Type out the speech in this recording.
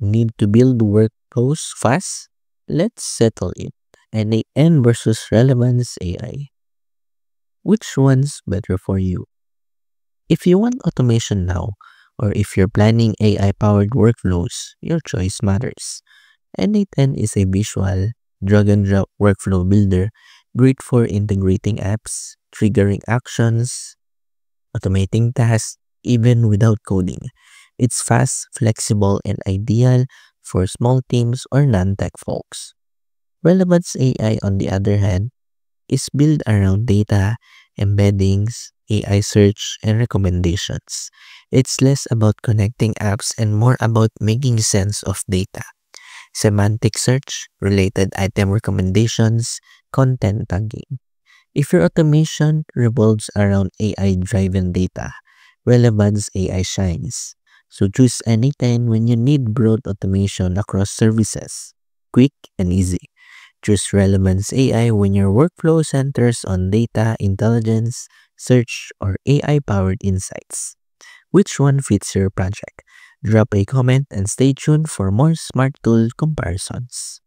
Need to build workflows fast? Let's settle it. NAN versus Relevance AI. Which one's better for you? If you want automation now, or if you're planning AI-powered workflows, your choice matters. NA10 is a visual, drag-and-drop workflow builder great for integrating apps, triggering actions, automating tasks, even without coding. It's fast, flexible, and ideal for small teams or non-tech folks. Relevance AI, on the other hand, is built around data, embeddings, AI search, and recommendations. It's less about connecting apps and more about making sense of data. Semantic search, related item recommendations, content tagging. If your automation revolves around AI-driven data, Relevance AI shines. So choose anytime when you need broad automation across services. Quick and easy. Choose Relevance AI when your workflow centers on data, intelligence, search, or AI-powered insights. Which one fits your project? Drop a comment and stay tuned for more smart tool comparisons.